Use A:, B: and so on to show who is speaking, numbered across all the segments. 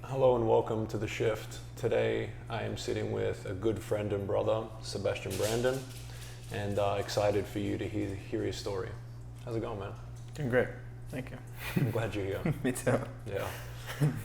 A: Hello and welcome to The Shift. Today I am sitting with a good friend and brother, Sebastian Brandon, and excited for you to hear his story. How's it going, man?
B: Doing great. Thank you.
A: I'm glad you're here.
B: Me too.
A: Yeah.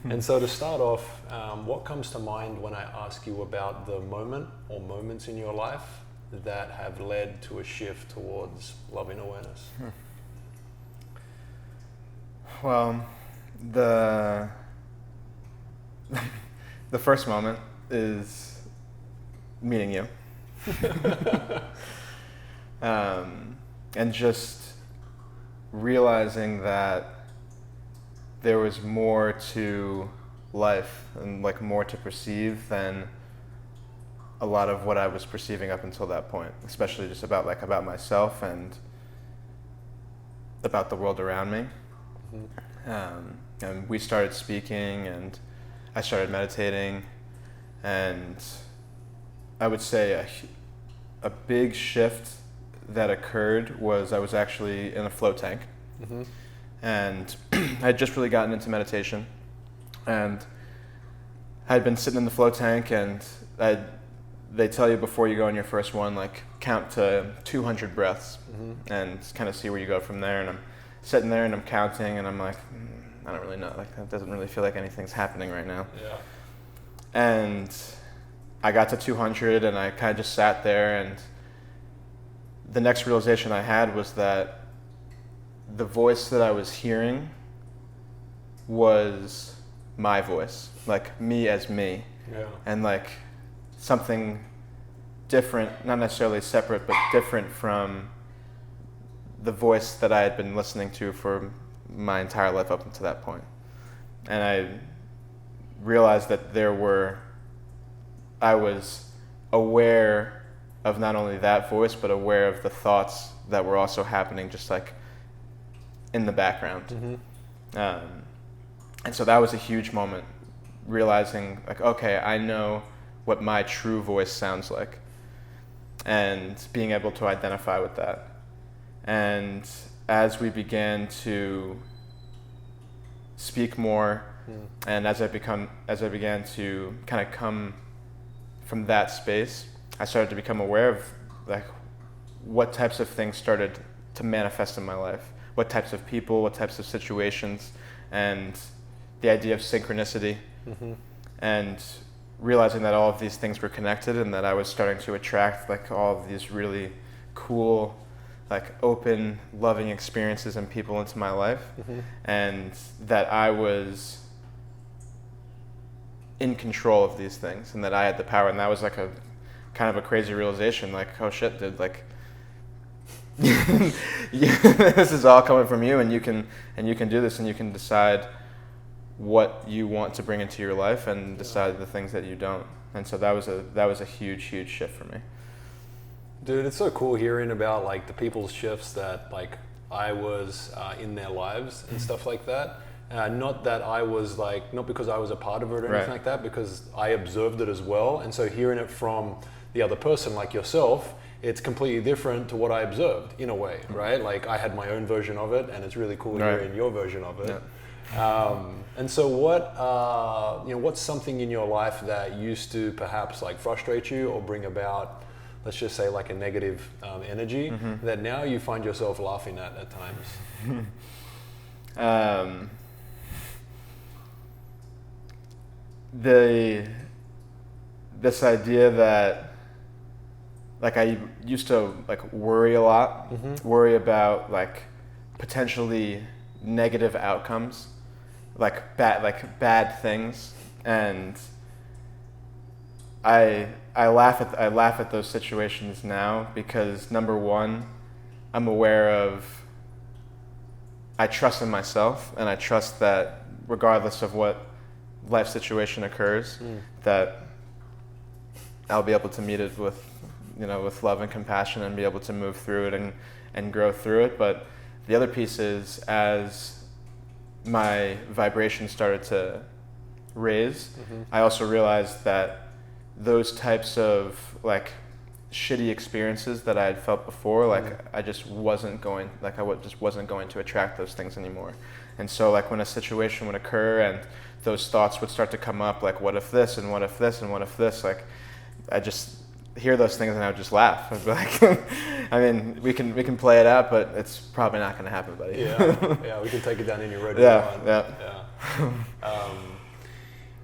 A: And so to start off, what comes to mind when I ask you about the moment or moments in your life that have led to a shift towards loving awareness?
B: Well, the first moment is meeting you. And just realizing that there was more to life and like more to perceive than a lot of what I was perceiving up until that point, especially just about myself and about the world around me. And we started speaking and I started meditating, and I would say a big shift that occurred was I was actually in a float tank.
A: Mm-hmm.
B: And I had just really gotten into meditation, and I had been sitting in the float tank, and they tell you before you go on your first one, like count to 200 breaths,
A: Mm-hmm.
B: and kind of see where you go from there. And I'm sitting there and I'm counting, and I'm like, I don't really know, like that doesn't really feel like anything's happening right now.
A: Yeah.
B: And I got to 200 and I kind of just sat there, and the next realization I had was that the voice that I was hearing was my voice, like me as me.
A: Yeah.
B: And like something different, not necessarily separate, but different from the voice that I had been listening to for my entire life up until that point. And I realized that I was aware of not only that voice, but aware of the thoughts that were also happening just like in the background.
A: Mm-hmm.
B: And so that was a huge moment, realizing like, okay, I know what my true voice sounds like, and being able to identify with that. And as we began to speak more, and as I began to kind of come from that space, I started to become aware of like what types of things started to manifest in my life, what types of people, what types of situations, and the idea of synchronicity.
A: Mm-hmm.
B: And realizing that all of these things were connected, and that I was starting to attract like all of these really cool, like open, loving experiences and people into my life.
A: Mm-hmm.
B: And that I was in control of these things, and that I had the power. And that was like a kind of a crazy realization, like, oh shit, dude, like this is all coming from you, and you can do this, and you can decide what you want to bring into your life and decide the things that you don't. And so that was a huge shift for me.
A: Dude, it's so cool hearing about like the people's shifts that like I was in their lives and stuff like that. Not that I was like, not because I was a part of it or anything
B: Right.
A: like that, because I observed it as well. And so hearing it from the other person like yourself, it's completely different to what I observed in a way, right? Like I had my own version of it, and it's really cool
B: Right.
A: hearing your version of it.
B: Yeah.
A: And so what's something in your life that used to perhaps like frustrate you or bring about, let's just say like a negative energy,
B: Mm-hmm.
A: that now you find yourself laughing at times?
B: This idea that like I used to like worry a lot,
A: Mm-hmm.
B: worry about like potentially negative outcomes, like bad things, and I laugh at those situations now because number one, I'm aware of, I trust in myself, and I trust that regardless of what life situation occurs, that I'll be able to meet it with love and compassion, and be able to move through it and grow through it. But the other piece is, as my vibration started to raise,
A: Mm-hmm.
B: I also realized that those types of like shitty experiences that I had felt before, like I just wasn't going, just wasn't going to attract those things anymore. And so like when a situation would occur and those thoughts would start to come up, like what if this and what if this and what if this, like I just hear those things and I would just laugh. I'd be like, I mean, we can play it out, but it's probably not going to happen, buddy.
A: Yeah, we can take it down in your road.
B: Yeah.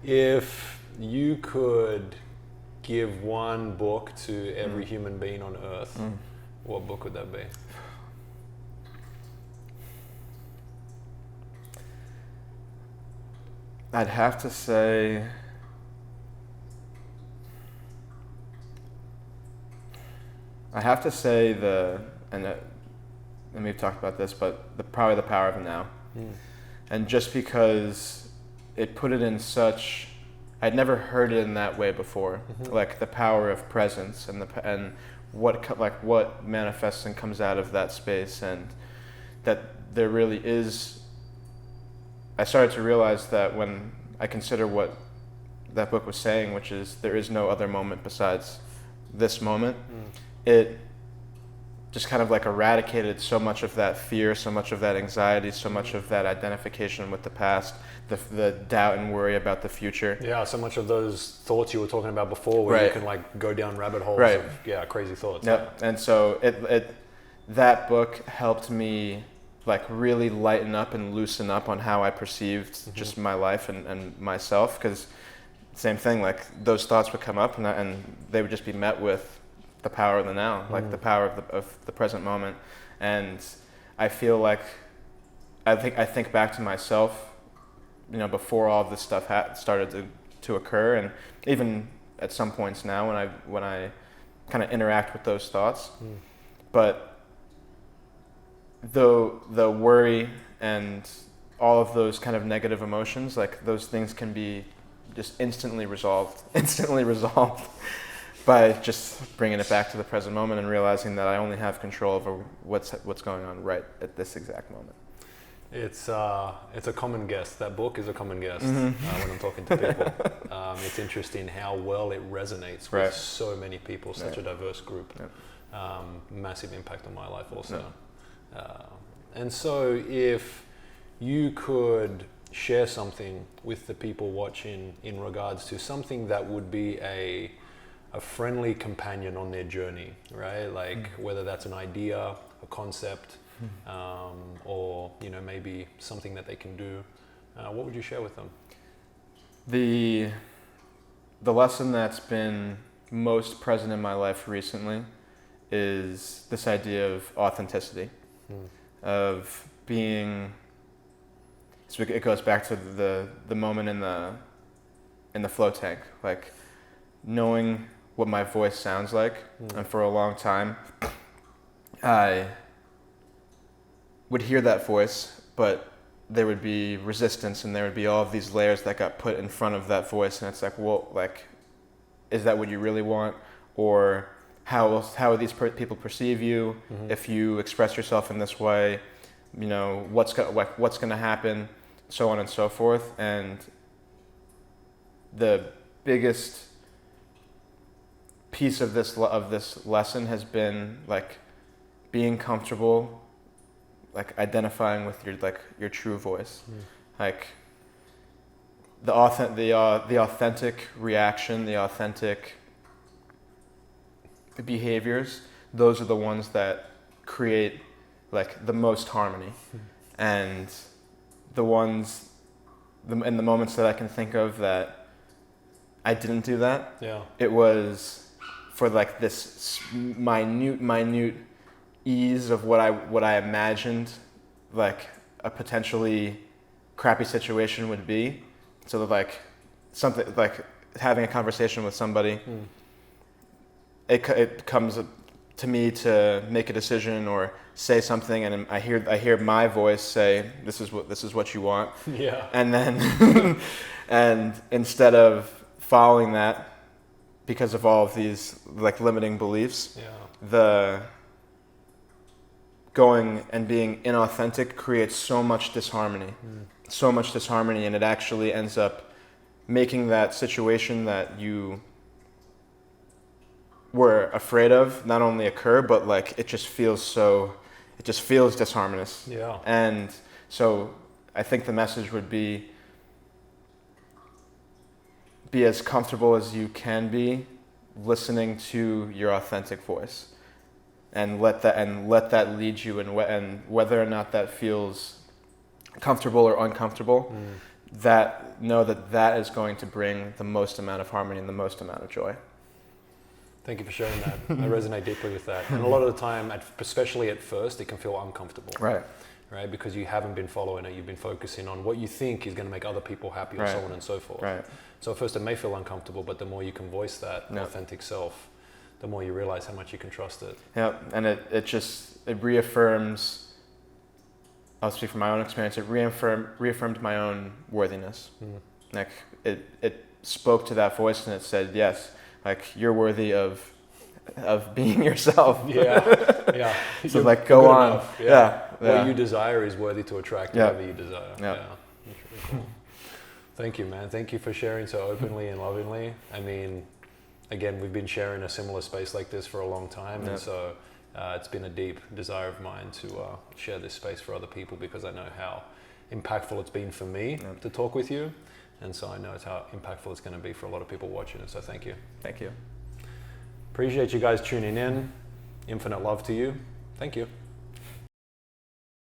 A: If you could give one book to every human being on earth, what book would that be?
B: I'd have to say and we've talked about this, but probably the power of now. And just because it put it in such, I'd never heard it in that way before, like the power of presence and what manifests and comes out of that space, and that there really is. I started to realize that when I consider what that book was saying, which is there is no other moment besides this moment, it just kind of like eradicated so much of that fear, so much of that anxiety, so much of that identification with the past, the doubt and worry about the future.
A: Yeah, so much of those thoughts you were talking about before where you can like go down rabbit holes of crazy thoughts.
B: Yep. And so that book helped me like really lighten up and loosen up on how I perceived just my life and myself, because same thing, like those thoughts would come up and they would just be met with the power of the now, like the power of the present moment. And I feel like I think back to myself, before all of this stuff started to occur, and even at some points now when I kind of interact with those thoughts. But the worry and all of those kind of negative emotions, like those things can be just instantly resolved by just bringing it back to the present moment and realizing that I only have control over what's going on right at this exact moment.
A: It's a common guess. That book is a common guess when I'm talking to people. It's interesting how well it resonates with so many people, such a diverse group. Massive impact on my life also. And so if you could share something with the people watching in regards to something that would be a friendly companion on their journey, right? Like whether that's an idea, a concept, or maybe something that they can do, what would you share with them?
B: The lesson that's been most present in my life recently is this idea of authenticity, of being. So it goes back to the moment in the float tank, like knowing what my voice sounds like. And for a long time, I would hear that voice, but there would be resistance and there would be all of these layers that got put in front of that voice. And it's like, well, like, is that what you really want? Or how will these people perceive you if you express yourself in this way? What's going to happen, so on and so forth. And the biggest piece of this lesson has been like being comfortable, like identifying with your true voice, like the authentic reaction, the authentic behaviors. Those are the ones that create like the most harmony, and the moments that I can think of that I didn't do that. It was for like this minute ease of what I imagined like a potentially crappy situation would be. So that like something like having a conversation with somebody, it comes to me to make a decision or say something, and I hear my voice say, this is what you want. And then and instead of following that because of all of these like limiting beliefs, the going and being inauthentic creates so much disharmony, and it actually ends up making that situation that you were afraid of not only occur, but like it just feels disharmonious. And so I think the message would be be as comfortable as you can be listening to your authentic voice, and let that lead you, and whether or not that feels comfortable or uncomfortable, know that is going to bring the most amount of harmony and the most amount of joy.
A: Thank you for sharing that. I resonate deeply with that. And a lot of the time, especially at first, it can feel uncomfortable. Right? Because you haven't been following it. You've been focusing on what you think is going to make other people happy, or so on and so forth. Right. So at first it may feel uncomfortable, but the more you can voice that authentic self, the more you realize how much you can trust it. Yeah,
B: and it reaffirms, I'll speak from my own experience, it reaffirmed my own worthiness. Like it spoke to that voice and it said, yes, like you're worthy of being yourself.
A: Yeah.
B: So like go on.
A: What you desire is worthy to attract whatever you desire. Yeah. That's really cool. Thank you, man. Thank you for sharing so openly and lovingly. I mean, again, we've been sharing a similar space like this for a long time, and so it's been a deep desire of mine to share this space for other people, because I know how impactful it's been for me to talk with you, and so I know it's how impactful it's going to be for a lot of people watching it. So thank you.
B: Thank you.
A: Appreciate you guys tuning in. Infinite love to you. Thank you.